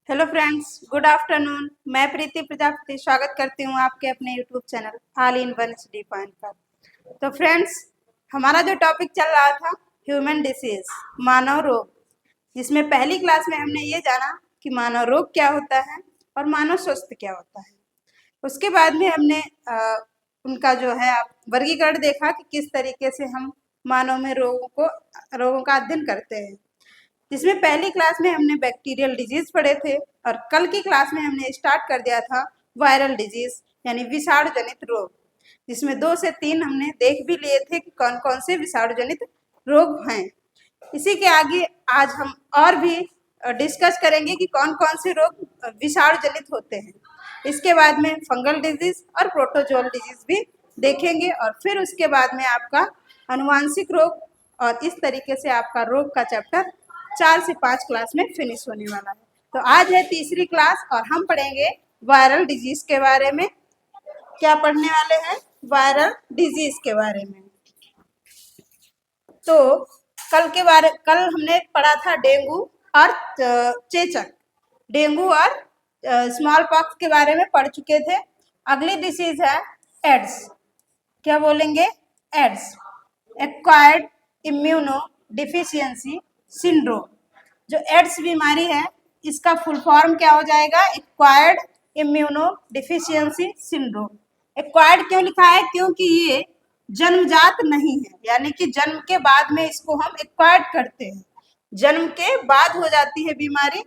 Hello friends, good afternoon. मैं प्रीति प्रजापति स्वागत करती हूँ आपके अपने YouTube channel all in one study point पर। तो फ्रेंड्स, हमारा जो टॉपिक चल रहा था ह्यूमन डिसीज, मानव रोग, जिसमें पहली क्लास में हमने ये जाना कि मानव रोग क्या होता है और मानव स्वास्थ्य क्या होता है। उसके बाद में हमने उनका जो है वर्गीकरण देखा कि किस तरीके से हम मानव में रोगों का अध्ययन करते हैं, जिसमें पहली क्लास में हमने बैक्टीरियल डिजीज पढ़े थे और कल की क्लास में हमने स्टार्ट कर दिया था वायरल डिजीज यानी विषाणु जनित रोग, जिसमें 2 से 3 हमने देख भी लिए थे कि कौन कौन से विषाणु जनित रोग हैं। इसी के आगे आज हम और भी डिस्कस करेंगे कि कौन कौन से रोग विषाणु जनित होते हैं। इसके बाद में फंगल डिजीज और प्रोटोजोल डिजीज भी देखेंगे और फिर उसके बाद में आपका अनुवांशिक रोग, और इस तरीके से आपका रोग का चैप्टर 4 से 5 क्लास में फिनिश होने वाला है। तो आज है तीसरी क्लास और हम पढ़ेंगे वायरल डिजीज के बारे में। क्या पढ़ने वाले हैं? वायरल डिजीज के बारे में। तो कल हमने पढ़ा था डेंगू और चेचक, डेंगू और स्मॉल पॉक्स के बारे में पढ़ चुके थे। अगली डिसीज है एड्स। क्या बोलेंगे? AIDS, acquired immuno deficiency syndrome. जो एड्स बीमारी है इसका फुल फॉर्म क्या हो जाएगा? Acquired immuno deficiency syndrome. Acquired क्यों लिखा है? क्योंकि ये जन्मजात नहीं है, यानी कि जन्म के बाद में इसको हम एक्वायर्ड करते हैं, जन्म के बाद हो जाती है बीमारी,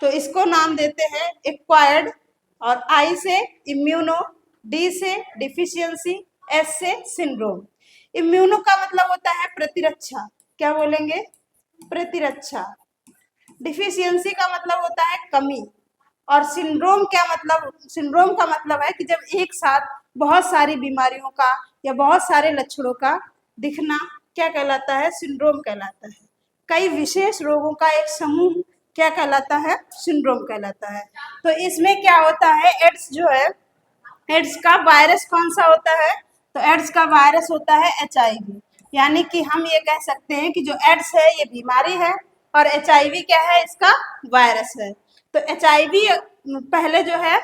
तो इसको नाम देते हैं एक्वायर्ड। और आई से इम्यूनो, डी से डिफिशियंसी, एस से सिंड्रोम। इम्यूनो का मतलब होता है प्रतिरक्षा। क्या बोलेंगे? प्रतिरक्षा। डिफिशियंसी का मतलब होता है कमी। और सिंड्रोम क्या मतलब? सिंड्रोम का मतलब है कि जब एक साथ बहुत सारी बीमारियों का या बहुत सारे लक्षणों का दिखना क्या कहलाता है? सिंड्रोम कहलाता है। कई विशेष रोगों का एक समूह क्या कहलाता है? सिंड्रोम कहलाता है। तो इसमें क्या होता है? एड्स जो है, एड्स का वायरस कौन सा होता है? तो एड्स का वायरस होता है HIV। यानी कि हम ये कह सकते हैं कि जो एड्स है ये बीमारी है और HIV क्या है? इसका वायरस है। तो HIV पहले जो है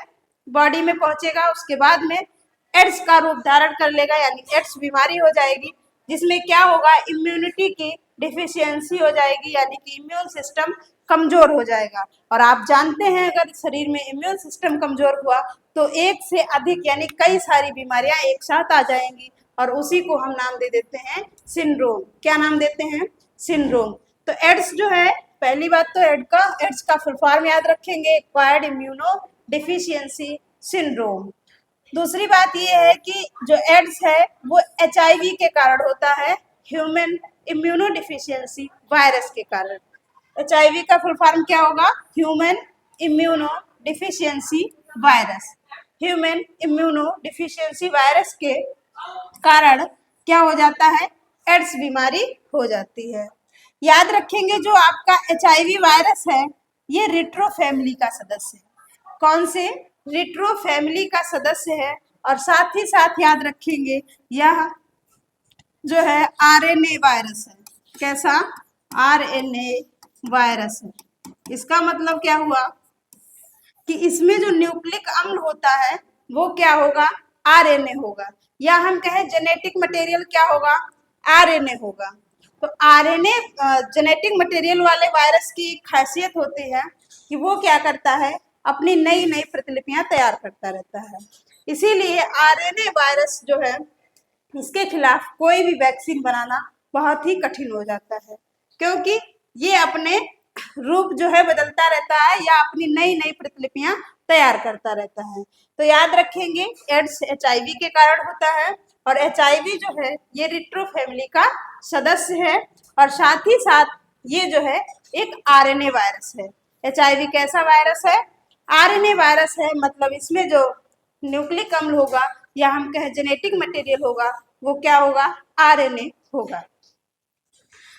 बॉडी में पहुंचेगा, उसके बाद में एड्स का रूप धारण कर लेगा, यानी एड्स बीमारी हो जाएगी, जिसमें क्या होगा? इम्यूनिटी की डिफिशियंसी हो जाएगी, यानी कि इम्यून सिस्टम कमजोर हो जाएगा। और आप जानते हैं अगर शरीर में इम्यून सिस्टम कमजोर हुआ तो एक से अधिक यानी कई सारी बीमारियां एक साथ आ जाएंगी और उसी को हम नाम दे देते हैं सिंड्रोम। क्या नाम देते हैं? सिंड्रोम। तो एड्स जो है, पहली बात तो एड्स का फुल फॉर्म याद रखेंगे, एक्वायर्ड इम्यूनो डिफिशियंसी सिंड्रोम। दूसरी बात ये है कि जो एड्स है वो HIV के कारण होता है, ह्यूमन इम्यूनो डिफिशियंसी वायरस के कारण। HIV का फुल फॉर्म क्या होगा? Human immuno deficiency virus. Human immuno deficiency virus के कारण क्या हो जाता है? एड्स बीमारी हो जाती है। याद रखेंगे जो आपका HIV वायरस है ये रिट्रो फैमिली का सदस्य है। कौन से? रिट्रो फैमिली का सदस्य है। और साथ ही साथ याद रखेंगे यह जो है RNA वायरस है। कैसा? RNA वायरस है। इसका मतलब क्या हुआ कि इसमें जो न्यूक्लिक अम्ल होता है वो क्या होगा? RNA होगा, या हम कहें जेनेटिक मटेरियल क्या होगा? RNA होगा। तो RNA जेनेटिक मटेरियल वाले वायरस की खासियत होती है कि वो क्या करता है? अपनी नई नई प्रतिलिपियां तैयार करता रहता है। इसीलिए RNA वायरस जो है इसके खिलाफ कोई भी वैक्सीन बनाना बहुत ही कठिन हो जाता है, क्योंकि ये अपने रूप जो है बदलता रहता है या अपनी नई नई प्रतिलिपियां तैयार करता रहता है। तो याद रखेंगे एड्स HIV के कारण होता है और HIV जो है ये रिट्रो फैमिली का सदस्य है और साथ ही साथ ये जो है एक RNA वायरस है। HIV कैसा वायरस है? RNA वायरस है। मतलब इसमें जो न्यूक्लिक अम्ल होगा या हम कहें जेनेटिक मटेरियल होगा वो क्या होगा? RNA होगा।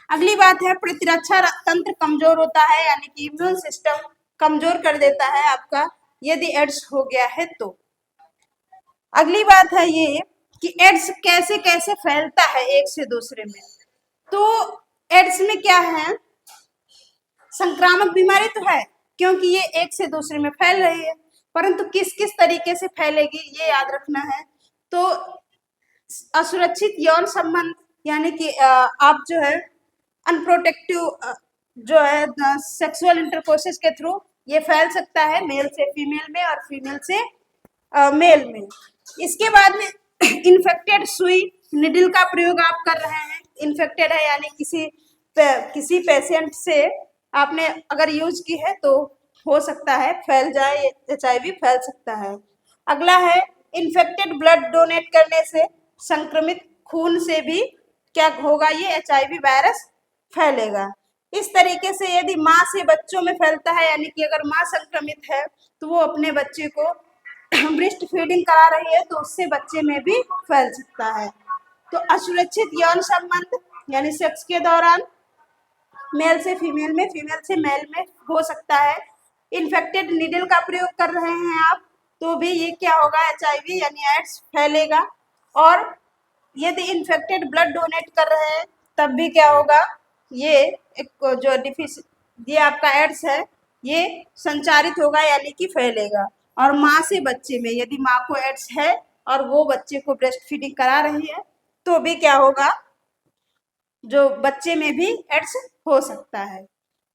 अगली बात है प्रतिरक्षा तंत्र कमजोर होता है, यानी कि इम्यून सिस्टम कमजोर कर देता है आपका यदि एड्स हो गया है तो। अगली बात है ये कि एड्स कैसे कैसे फैलता है एक से दूसरे में। तो एड्स में क्या है? संक्रामक बीमारी तो है, क्योंकि ये एक से दूसरे में फैल रही है, परंतु किस किस तरीके से फैलेगी ये याद रखना है। तो असुरक्षित यौन संबंध यानी कि आप जो है अनप्रोटेक्टिव जो है सेक्सुअल इंटरकोर्सेस के थ्रू ये फैल सकता है मेल से फीमेल में और फीमेल से मेल में। इसके बाद में इन्फेक्टेड सुई निडल का प्रयोग आप कर रहे हैं, इन्फेक्टेड है यानी किसी पेशेंट से आपने अगर यूज की है तो हो सकता है फैल जाए, HIV फैल सकता है। अगला है इन्फेक्टेड ब्लड डोनेट करने से, संक्रमित खून से भी क्या होगा, ये HIV वायरस फैलेगा। इस तरीके से यदि माँ से बच्चों में फैलता है यानी कि अगर माँ संक्रमित है तो वो अपने बच्चे को ब्रेस्ट फीडिंग करा रही है तो उससे बच्चे में भी फैल सकता है। तो असुरक्षित यौन संबंध यानी सेक्स के दौरान मेल से फीमेल में, फीमेल से मेल में हो सकता है। इन्फेक्टेड नीडल का प्रयोग कर रहे हैं आप तो भी ये क्या होगा, HIV यानी एड्स फैलेगा। और यदि इन्फेक्टेड ब्लड डोनेट कर रहे हैं तब भी क्या होगा, ये एक जो ये आपका एड्स है ये संचारित होगा यानी कि फैलेगा। और माँ से बच्चे में यदि माँ को एड्स है और वो बच्चे को ब्रेस्ट फीडिंग करा रही है तो भी क्या होगा, जो बच्चे में भी एड्स हो सकता है।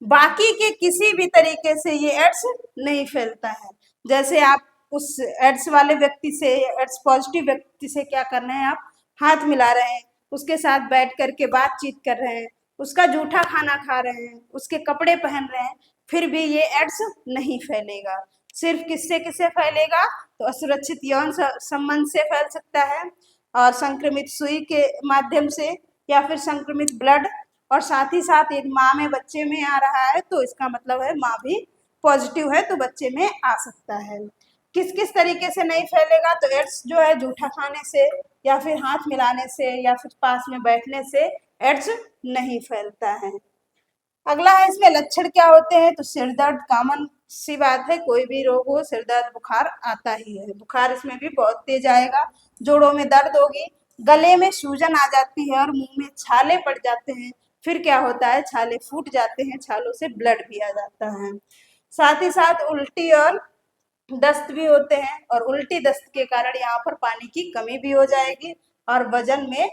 बाकी के किसी भी तरीके से ये एड्स नहीं फैलता है। जैसे आप उस एड्स वाले व्यक्ति से, एड्स पॉजिटिव व्यक्ति से क्या कर रहे हैं, आप हाथ मिला रहे हैं, उसके साथ बैठ करके बातचीत कर रहे हैं, उसका जूठा खाना खा रहे हैं, उसके कपड़े पहन रहे हैं, फिर भी ये एड्स नहीं फैलेगा। सिर्फ किससे किससे फैलेगा, तो असुरक्षित यौन संबंध से फैल सकता है और संक्रमित सुई के माध्यम से या फिर संक्रमित ब्लड, और साथ ही साथ यदि माँ में बच्चे में आ रहा है तो इसका मतलब है माँ भी पॉजिटिव है तो बच्चे में आ सकता है। किस किस तरीके से नहीं फैलेगा, तो एड्स जो है जूठा खाने से या फिर हाथ मिलाने से या फिर पास में बैठने से एड्स नहीं फैलता है। अगला है इसमें लक्षण क्या होते हैं, तो सिर दर्द कॉमन सी बात है, कोई भी रोग हो सिर दर्द बुखार आता ही है, बुखार इसमें भी बहुत तेज आएगा, जोड़ों में दर्द होगी, गले में सूजन आ जाती है और मुंह में छाले पड़ जाते हैं, फिर क्या होता है छाले फूट जाते हैं, छालों से ब्लड भी आ जाता है। साथ ही साथ उल्टी और दस्त भी होते हैं और उल्टी दस्त के कारण यहाँ पर पानी की कमी भी हो जाएगी और वजन में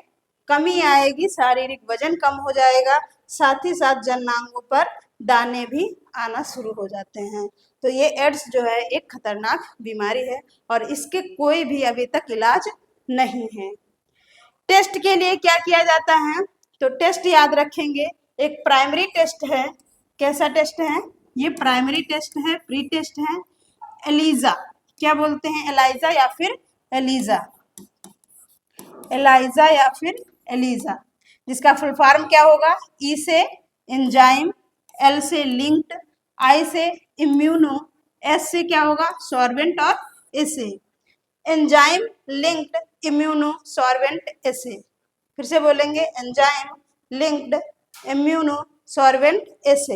कमी आएगी, शारीरिक वजन कम हो जाएगा, साथ ही साथ जननांगों पर दाने भी आना शुरू हो जाते हैं। तो ये एड्स जो है एक खतरनाक बीमारी है और इसके कोई भी अभी तक इलाज नहीं है। टेस्ट के लिए क्या किया जाता है, तो टेस्ट याद रखेंगे, एक प्राइमरी टेस्ट है, कैसा टेस्ट है, ये प्राइमरी टेस्ट है, प्री टेस्ट है, एलिजा, क्या बोलते हैं एलाइजा या फिर एलिजा, एलाइजा या फिर एलिजा, जिसका फुल फॉर्म क्या होगा, ई से एंजाइम, एल से लिंक्ड, आई से इम्यूनो, एस से क्या होगा सॉर्बेंट और एस से एंजाइम लिंक्ड इम्यूनो सॉर्बेंट एसे। फिर से बोलेंगे एंजाइम लिंक्ड इम्यूनो सॉर्बेंट एसे।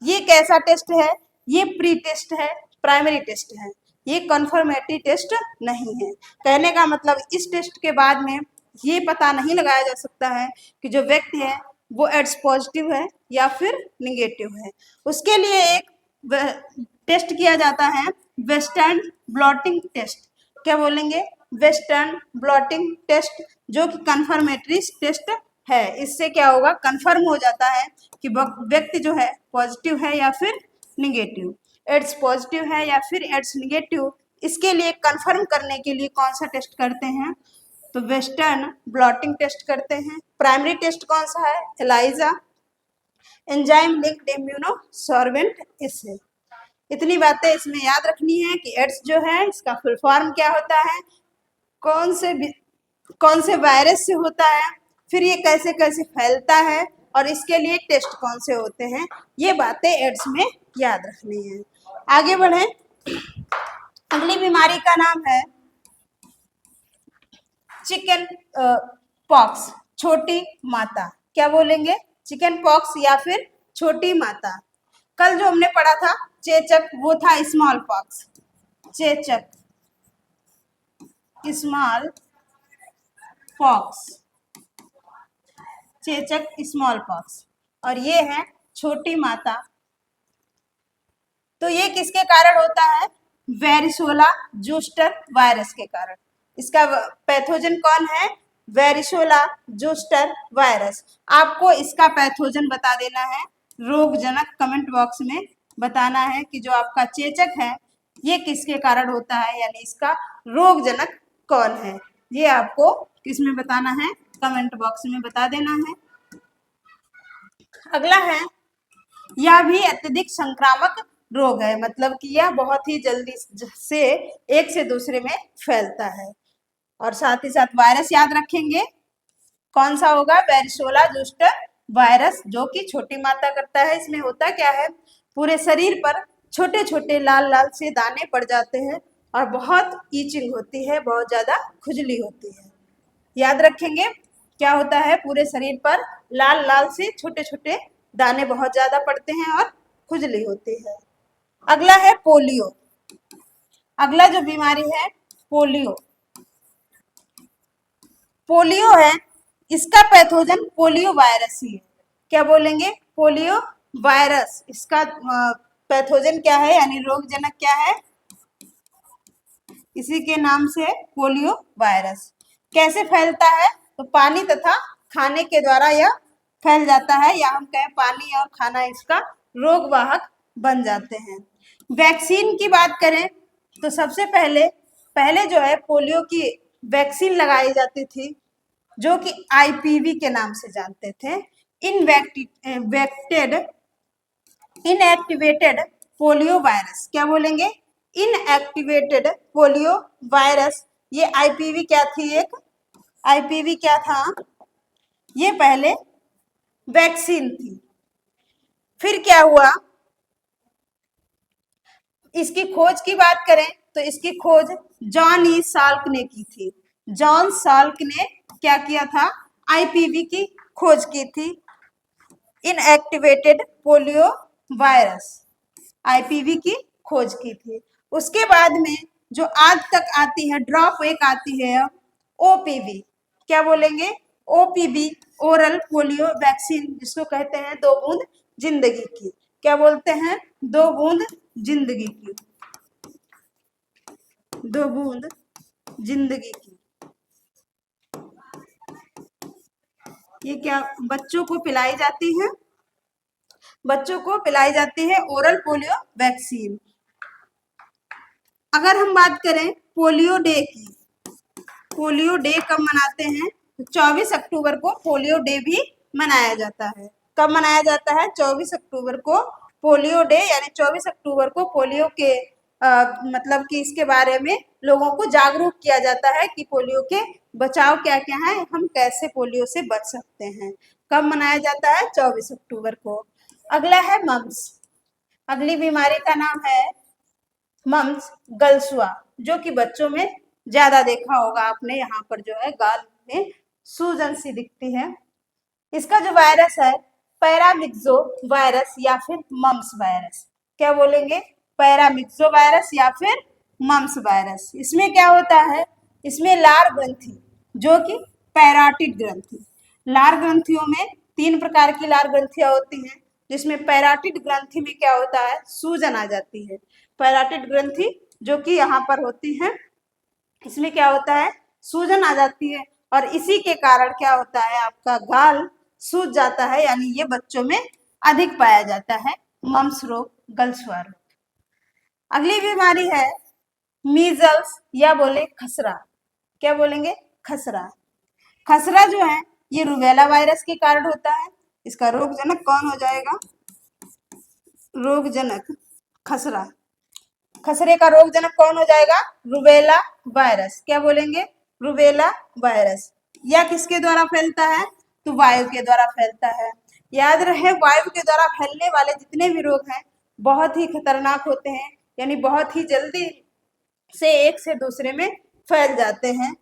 ये कैसा टेस्ट है, ये प्री टेस्ट है, प्राइमरी टेस्ट है, ये कन्फर्मेटरी टेस्ट नहीं है। कहने का मतलब इस टेस्ट के बाद में ये पता नहीं लगाया जा सकता है कि जो व्यक्ति है वो एड्स पॉजिटिव है या फिर निगेटिव है। उसके लिए एक टेस्ट किया जाता है वेस्टर्न ब्लॉटिंग टेस्ट, क्या बोलेंगे वेस्टर्न ब्लॉटिंग टेस्ट, जो कि कन्फर्मेटरी टेस्ट है। इससे क्या होगा, कन्फर्म हो जाता है कि व्यक्ति जो है पॉजिटिव है या फिर निगेटिव, एड्स पॉजिटिव है या फिर एड्स निगेटिव। इसके लिए कन्फर्म करने के लिए कौन सा टेस्ट करते हैं, तो वेस्टर्न ब्लॉटिंग टेस्ट करते हैं। प्राइमरी टेस्ट कौन सा है, ELISA, enzyme linked immunosorbent assay. इतनी बातें इसमें याद रखनी है कि एड्स जो है इसका फुल फॉर्म क्या होता है, कौन से वायरस से होता है, फिर ये कैसे कैसे फैलता है और इसके लिए टेस्ट कौन से होते हैं, ये बातें एड्स में याद रखनी है। आगे बढ़े, अगली बीमारी का नाम है चिकन पॉक्स, छोटी माता, क्या बोलेंगे चिकन पॉक्स या फिर छोटी माता। कल जो हमने पढ़ा था चेचक वो था स्मॉल पॉक्स, चेचक स्मॉल पॉक्स, चेचक स्मॉल पॉक्स, और ये है छोटी माता। तो ये किसके कारण होता है? वेरिसोला जूस्टर वायरस के कारण। इसका पैथोजन कौन है? वेरिसोला जूस्टर वायरस। आपको इसका पैथोजन बता देना है, रोगजनक कमेंट बॉक्स में बताना है कि जो आपका चेचक है ये किसके कारण होता है, यानी इसका रोगजनक कौन है, ये आपको किसमें बताना है? कमेंट बॉक्स में बता देना है। अगला है, यह भी अत्यधिक संक्रामक रोग है, मतलब कि यह बहुत ही जल्दी से एक से दूसरे में फैलता है। और साथ ही साथ वायरस याद रखेंगे, कौन सा होगा? वेरिसोला जोस्टर वायरस, जो कि छोटी मात्रा करता है। इसमें होता क्या है? पूरे शरीर पर छोटे छोटे लाल लाल से दाने पड़ जाते हैं और बहुत ईचिंग होती है, बहुत ज्यादा खुजली होती है। याद रखेंगे क्या होता है? पूरे शरीर पर लाल लाल से छोटे छोटे दाने बहुत ज्यादा पड़ते हैं और खुजली होती है। अगला है पोलियो। अगला जो बीमारी है पोलियो, पोलियो है, इसका पैथोजन पोलियो वायरस ही है। क्या बोलेंगे? Polio virus. इसका पैथोजन क्या है, यानी रोगजनक क्या है? इसी के नाम से पोलियो वायरस। कैसे फैलता है? तो पानी तथा खाने के द्वारा यह फैल जाता है, या हम कहें पानी और खाना इसका रोगवाहक बन जाते हैं। वैक्सीन की बात करें तो सबसे पहले जो है पोलियो की वैक्सीन लगाई जाती थी, जो कि आईपीवी के नाम से जानते थे। Inactivated polio virus. क्या बोलेंगे? Inactivated polio virus. ये आईपीवी क्या थी? एक आईपीवी क्या था? ये पहले वैक्सीन थी। फिर क्या हुआ? इसकी खोज की बात करें तो इसकी खोज जॉन ई साल्क ने की थी। जॉन साल्क ने क्या किया था? आईपीवी की खोज की थी, इनएक्टिवेटेड पोलियो वायरस, आईपीवी की खोज की थी। उसके बाद में जो आज तक आती है ड्रॉप एक आती है ओपीवी। क्या बोलेंगे? ओपीवी, ओरल पोलियो वैक्सीन, जिसको कहते हैं 2 बूंद जिंदगी की। क्या बोलते हैं? 2 बूंद जिंदगी की, 2 बूंद जिंदगी की। ये क्या बच्चों को पिलाई जाती है? बच्चों को पिलाई जाती है ओरल पोलियो वैक्सीन। अगर हम बात करें पोलियो डे की, पोलियो डे कब मनाते हैं? तो 24 अक्टूबर को पोलियो डे भी मनाया जाता है। कब मनाया जाता है? 24 अक्टूबर को पोलियो डे, यानी 24 अक्टूबर को पोलियो के मतलब कि इसके बारे में लोगों को जागरूक किया जाता है कि पोलियो के बचाव क्या क्या है, हम कैसे पोलियो से बच सकते हैं। कब मनाया जाता है? 24 अक्टूबर को। अगला है मम्स। अगली बीमारी का नाम है मम्स, गलसुआ, जो कि बच्चों में ज्यादा देखा होगा आपने। यहाँ पर जो है गाल में सूजन सी दिखती है। इसका जो वायरस है पैरामिक्सो वायरस या फिर मम्स वायरस। क्या बोलेंगे? पैरामिक्सो वायरस या फिर मम्स वायरस। इसमें क्या होता है? इसमें लार ग्रंथि, जो कि पैराटिड ग्रंथि, लार ग्रंथियों में 3 प्रकार की लार ग्रंथियां होती हैं, जिसमें पैराटिड ग्रंथि में क्या होता है? सूजन आ जाती है। पैराटिड ग्रंथि जो कि यहाँ पर होती है, इसमें क्या होता है? सूजन आ जाती है, और इसी के कारण क्या होता है? आपका गाल सूज जाता है, यानी ये बच्चों में अधिक पाया जाता है मम्स रोग, गलसुआ रोग। अगली बीमारी है मीजल्स या बोले खसरा। क्या बोलेंगे? खसरा। खसरा जो है ये रूबेला वायरस के कारण होता है। इसका रोगजनक कौन हो जाएगा? रोगजनक खसरा। खसरे का रोगजनक कौन हो जाएगा? Rubella virus. क्या बोलेंगे? Rubella virus. यह किसके द्वारा फैलता है? तो वायु के द्वारा फैलता है। याद रहे, वायु के द्वारा फैलने वाले जितने भी रोग हैं बहुत ही खतरनाक होते हैं, यानी बहुत ही जल्दी से एक से दूसरे में फैल जाते हैं।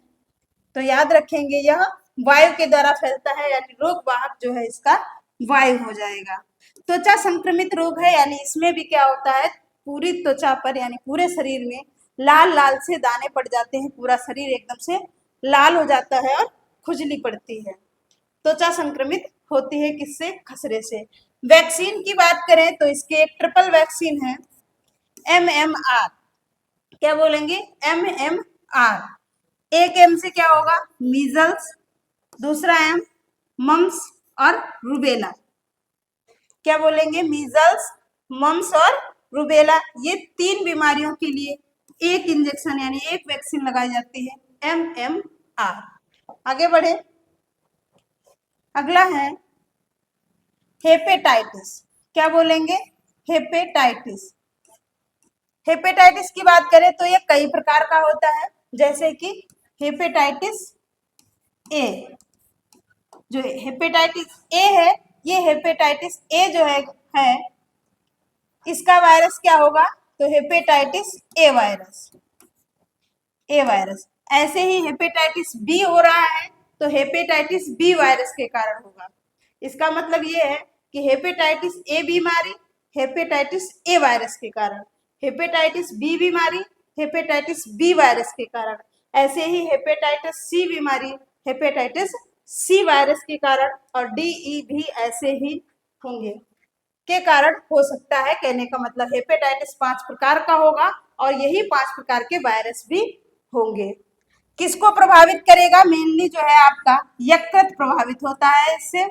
तो याद रखेंगे यह वायु के द्वारा फैलता है, यानी रोग वाहक जो है इसका वायु हो जाएगा। त्वचा संक्रमित रोग है, यानी इसमें भी क्या होता है? पूरी त्वचा पर यानी पूरे शरीर में लाल लाल से दाने पड़ जाते हैं, पूरा शरीर एकदम से लाल हो जाता है और खुजली पड़ती है। त्वचा संक्रमित होती है किससे? खसरे से। वैक्सीन की बात करें तो इसके एक ट्रिपल वैक्सीन है, MMR। क्या बोलेंगे? MMR। एक M से क्या होगा? मीजल्स, दूसरा M मम्स और रूबेला। क्या बोलेंगे? मीजल्स, मम्स और रूबेला। ये 3 बीमारियों के लिए एक इंजेक्शन यानी एक वैक्सीन लगाई जाती है, MMR। आगे बढ़े, अगला है हेपेटाइटिस। क्या बोलेंगे? हेपेटाइटिस। हेपेटाइटिस की बात करें तो ये कई प्रकार का होता है, जैसे कि हेपेटाइटिस ए। जो हेपेटाइटिस ए है, ये हेपेटाइटिस ए जो है इसका वायरस क्या होगा? तो hepatitis A virus. A virus. ऐसे ही हेपेटाइटिस बी हो रहा है तो हेपेटाइटिस बी वायरस के कारण होगा। इसका मतलब ये है कि हेपेटाइटिस ए बीमारी हेपेटाइटिस ए वायरस के कारण, हेपेटाइटिस बी बीमारी हेपेटाइटिस बी वायरस के कारण, ऐसे ही हेपेटाइटिस सी बीमारी हेपेटाइटिस सी वायरस के कारण, और डीई भी ऐसे ही होंगे के कारण हो सकता है। कहने का मतलब हेपेटाइटिस 5 प्रकार का होगा और यही 5 प्रकार के वायरस भी होंगे। किसको प्रभावित करेगा? मेनली जो है आपका यकृत प्रभावित होता है इससे।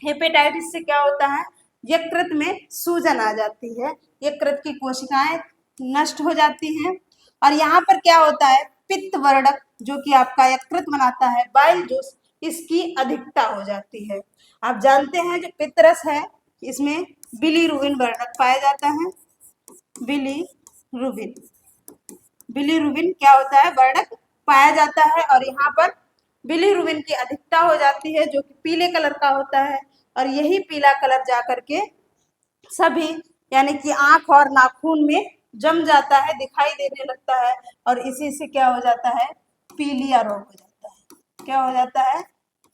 हेपेटाइटिस से क्या होता है? यकृत में सूजन आ जाती है, यकृत की कोशिकाएं नष्ट हो जाती हैं, और यहाँ पर क्या होता है? पित्त वर्णक जो कि आपका यकृत बनाता है, बाइल जूस, इसकी अधिकता हो जाती है। आप जानते हैं जो पित्तरस है इसमें बिलीरुबिन वर्णक पाया जाता है। बिलीरुबिन, बिलीरुबिन क्या होता है? वर्णक पाया जाता है, और यहाँ पर बिलीरुबिन की अधिकता हो जाती है जो कि पीले कलर का होता है, और यही पीला कलर जाकर के सभी यानी कि आंख और नाखून में जम जाता है, दिखाई देने लगता है, और इसी से क्या हो जाता है? पीलिया रोग हो जाता है। क्या हो जाता है?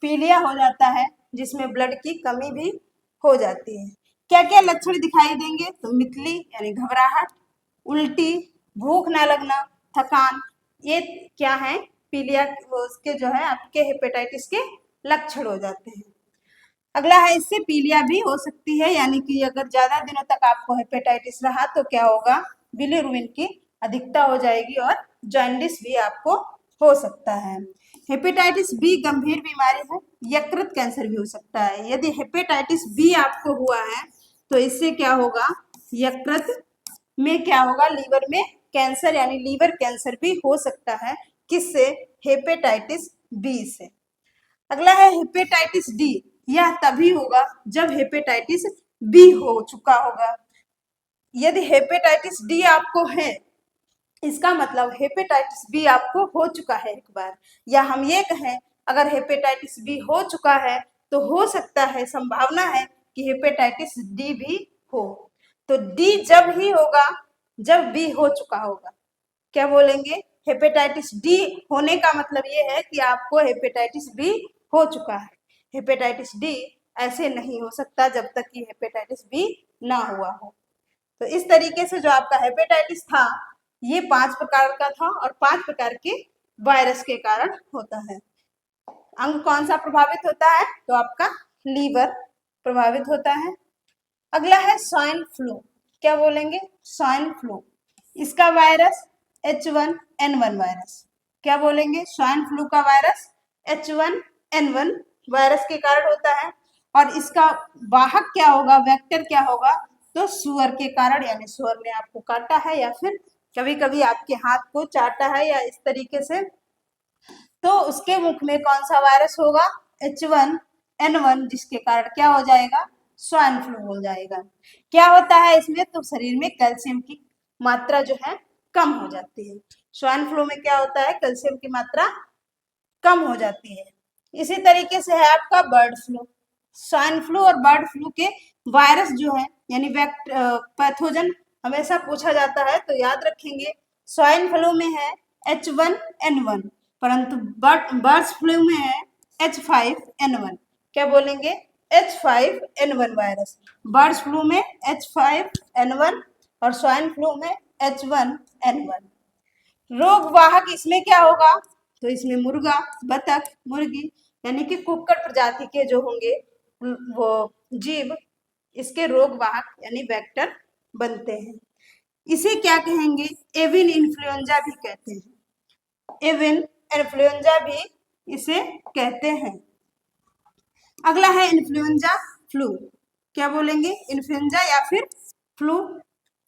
पीलिया हो जाता है, जिसमें ब्लड की कमी भी हो जाती है। क्या क्या लक्षण दिखाई देंगे? तो मितली यानी घबराहट, उल्टी, भूख ना लगना, थकान, ये क्या है? पीलिया उसके जो है आपके हेपेटाइटिस के लक्षण हो जाते हैं। अगला है इससे पीलिया भी हो सकती है, यानी कि अगर ज्यादा दिनों तक आपको हेपेटाइटिस रहा तो क्या होगा? बिलिरुबिन की अधिकता हो जाएगी और जॉन्डिस भी आपको हो सकता है। हेपेटाइटिस बी गंभीर बीमारी है, यकृत कैंसर भी हो सकता है। यदि हेपेटाइटिस बी आपको हुआ है तो इससे क्या होगा? यकृत में क्या होगा? लीवर में कैंसर यानी लीवर कैंसर भी हो सकता है। किससे? हेपेटाइटिस बी से। अगला है हेपेटाइटिस डी। यह तभी होगा जब हेपेटाइटिस बी हो चुका होगा। यदि हेपेटाइटिस डी आपको है, इसका मतलब हेपेटाइटिस बी आपको हो चुका है एक बार, या हम ये कहें अगर हेपेटाइटिस बी हो चुका है तो हो सकता है, संभावना है कि हेपेटाइटिस डी भी हो। तो डी जब ही होगा जब बी हो चुका होगा। क्या बोलेंगे? हेपेटाइटिस डी होने का मतलब ये है कि आपको हेपेटाइटिस बी हो चुका है। हेपेटाइटिस डी ऐसे नहीं हो सकता जब तक कि हेपेटाइटिस बी ना हुआ हो। तो इस तरीके से जो आपका हेपेटाइटिस था ये 5 प्रकार का था, और 5 प्रकार के वायरस के कारण होता है। अंग कौन सा प्रभावित होता है? तो आपका लीवर प्रभावित होता है। अगला है स्वाइन फ्लू। क्या बोलेंगे? Swine flu. इसका वायरस H1N1 वायरस। क्या बोलेंगे? स्वाइन फ्लू का वायरस H1N1 वायरस के कारण होता है, और इसका वाहक क्या होगा? वेक्टर क्या होगा? तो सुअर के कारण, यानी सुअर ने आपको काटा है या फिर कभी कभी आपके हाथ को चाटा है या इस तरीके से, तो उसके मुख में कौन सा वायरस होगा? H1N1, जिसके कारण क्या हो जाएगा? स्वाइन फ्लू हो जाएगा। क्या होता है इसमें? तो शरीर में कैल्शियम की मात्रा जो है कम हो जाती है। स्वाइन फ्लू में क्या होता है? कैल्शियम की मात्रा कम हो जाती है। इसी तरीके से है आपका बर्ड फ्लू। स्वाइन फ्लू और बर्ड फ्लू के वायरस जो है यानी पैथोजन हमेशा पूछा जाता है, तो याद रखेंगे स्वाइन फ्लू में है H1N1, परंतु बर्ड फ्लू में है H5N1। क्या बोलेंगे? H5N1 virus. बर्ड फ्लू में H5N1 और स्वाइन फ्लू में H1N1। रोग वाहक इसमें क्या होगा? तो इसमें मुर्गा, बतख, मुर्गी यानी कि कुक्कुट प्रजाति के जो होंगे वो जीव इसके रोग वाहक यानी वेक्टर बनते हैं। इसे क्या कहेंगे? एवियन इन्फ्लुएंजा भी कहते हैं। एवियन इन्फ्लुएंजा भी इसे कहते हैं। अगला है इन्फ्लुएंजा फ्लू। क्या बोलेंगे? इन्फ्लुएंजा या फिर फ्लू।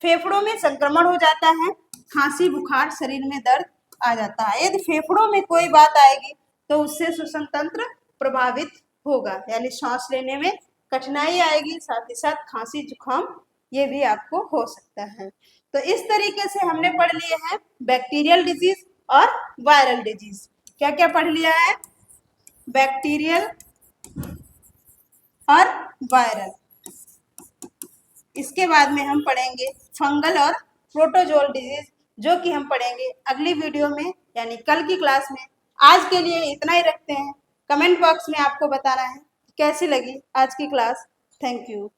फेफड़ों में संक्रमण हो जाता है, खांसी, बुखार, शरीर में दर्द आ जाता है। यदि फेफड़ों में कोई बात आएगी तो उससे श्वसन तंत्र प्रभावित होगा, यानी सांस लेने में कठिनाई आएगी, साथ ही साथ खांसी, जुकाम ये भी आपको हो सकता है। तो इस तरीके से हमने पढ़ लिए हैं बैक्टीरियल डिजीज और वायरल डिजीज। क्या क्या पढ़ लिया है? बैक्टीरियल और वायरल। इसके बाद में हम पढ़ेंगे फंगल और प्रोटोजोल डिजीज, जो कि हम पढ़ेंगे अगली वीडियो में, यानी कल की क्लास में। आज के लिए इतना ही रखते हैं। कमेंट बॉक्स में आपको बताना है कैसी लगी आज की क्लास। Thank you.